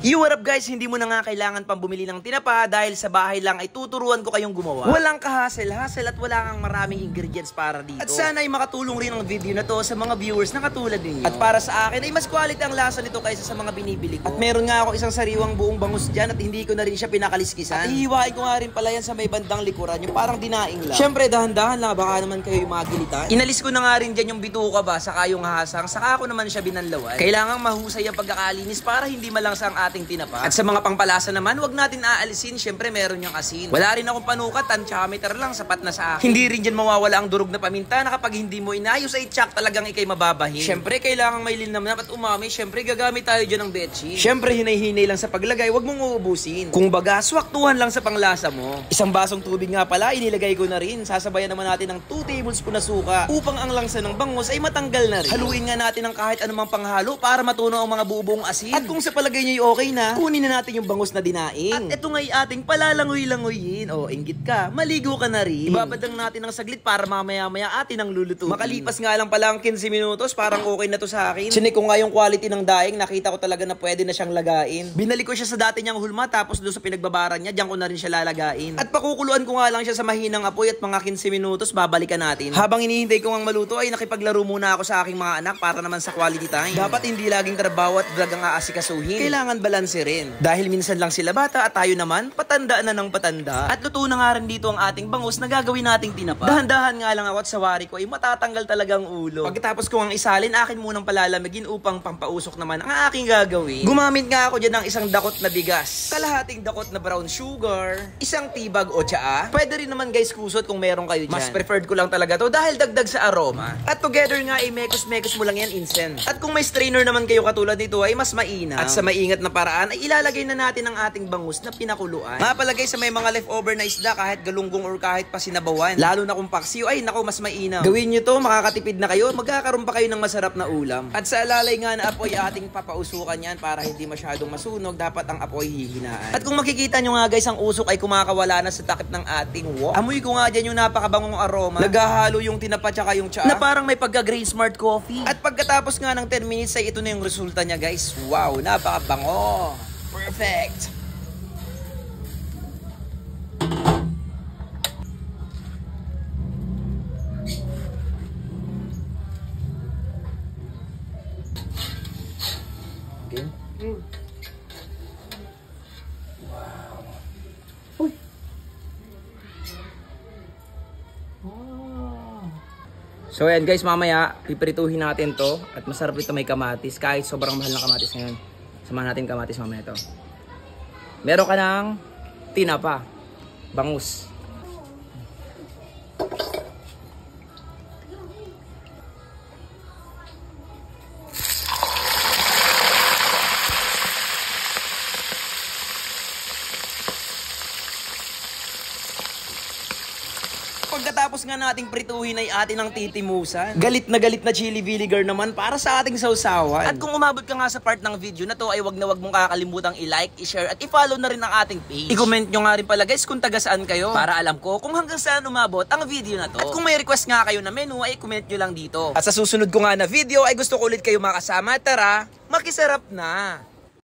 Yo, what up guys? Hindi mo na nga kailangan pang bumili ng tinapa dahil sa bahay lang ay tuturuan ko kayong gumawa. Walang kahasel-hasel at wala kang maraming ingredients para dito. At sana ay makatulong rin ang video na to sa mga viewers na katulad ninyo. At para sa akin ay mas quality ang lasa nito kaysa sa mga binibili ko. At meron nga ako isang sariwang buong bangus dyan at hindi ko na rin siya pinakaliskisan. At ihiwain ko nga rin pala yan sa may bandang likuran, yung parang dinaing lang. Syempre dahan-dahan lang, baka naman kayo yung magilitan. Inalis ko na nga rin dyan yung bituka ba, saka yung hasang, saka ako naman siya binanlawan. Kailangang mahusay ang pagkakalinis para hindi malangsa ang ating tinapa. At sa mga pangpalasa naman, wag natin aalisin, syempre meron yung asin. Wala rin akong panukat, tansyameter lang, sapat na sa akin. Hindi rin dyan mawawala ang durog na paminta na kapag hindi mo inayos ay tsak talagang ikay mababahin. Syempre kailangang may linamnam at umami, syempre gagamit tayo dyan ng betchin. Syempre hinay-hinay lang sa paglagay, wag mong uubusin. Kung baga, swaktuhan lang sa panglasa mo. Isang basong tubig nga pala, inilagay ko na rin. Sasabayan naman natin ng 2 tablespoon na suka upang ang langsa ng bangus ay matanggal na rin. Haluin nga natin ng kahit anumang panghalo para matunaw ang mga buong asin. At kung sa palagay nyo okay na, kunin na natin yung bangus na dinaing. At ito nga'y ating palalangoy-langoyin. O, inggit ka, maligo ka na rin. Ibabadang natin ng saglit para mamaya-maya atin ang lulutuin. Makalipas nga lang pala ang 15 minutos, parang okay na to sa akin. Sinik ko nga yung quality ng daing, nakita ko talaga na pwede na siyang lagain. Binalik ko siya sa dati niyang hulma, tapos doon sa pinagbabaran niya, diyan ko na rin siya lalagain. At pakukuluan ko nga lang siya sa mahinang apoy at mga 15 minutos, babalikan natin. Habang hinihintay ko ang maluto ay nakipaglaro muna ako sa aking mga anak para naman sa quality time. Dapat hindi laging trabaho at vlog ang aasikasuhin. Kailangan balanse rin. Dahil minsan lang sila bata at tayo naman, patanda na ng patanda. At luto na nga rin dito ang ating bangus na gagawin nating tinapa. Dahan-dahan nga lang ako at sa wari ko ay matatanggal talagang ulo. Pagkatapos ko ang isalin, akin munang palalamigin upang pampausok naman ang aking gagawin. Gumamit nga ako dyan ng isang dakot na bigas, kalahating dakot na brown sugar, isang tibag o tsaa. Pwede rin naman guys kusot kung meron kayo dyan. Mas preferred ko lang talaga to dahil dagdag sa aroma. At together nga ay mekos-mekos mo lang yan incense. At kung may strainer naman kayo katulad nito ay mas mainam. At sa maingat na paraan ay ilalagay na natin ang ating bangus na pinakuluan. Mapalagay sa may mga leftover na isda kahit galunggong or kahit pa sinabawan. Lalo na kung paksiw ay naku mas mainam. Gawin nyo to, makakatipid na kayo, magkakaroon pa kayo ng masarap na ulam. At sa alalay nga na apoy ating papausukan yan para hindi masyadong masunog, dapat ang apoy hihinaan. At kung makikita nyo nga guys, ang usok ay kumakawala na sa takip ng ating wok. Amoy ko nga dyan yung napakabangong aroma. Naghahalo yung tinapa tsaka yung tsaa na parang may pagka-Grain Smart Coffee. At pagkatapos nga ng 10 minutes ay ito na yung resulta niya guys. Wow, napakabango. Perfect. Okay. Wow. Uy. So ayan guys, mamaya piprituhin natin to at masarap ito may kamatis kahit sobrang mahal ng kamatis ngayon. Samahan natin kamatis mamaya ito. Meron ka ng tinapa, bangus. Pagkatapos nga nating prituhin ay atin ang titimusan. Galit na chili vinegar naman para sa ating sausawan. At kung umabot ka nga sa part ng video na to ay wag na wag mong kakalimutang i-like, i-share at i-follow na rin ang ating page. I-comment nyo nga rin pala guys kung taga saan kayo para alam ko kung hanggang saan umabot ang video na to. At kung may request nga kayo na menu ay comment nyo lang dito. At sa susunod ko nga na video ay gusto ko ulit kayo makasama. Tara, makisarap na!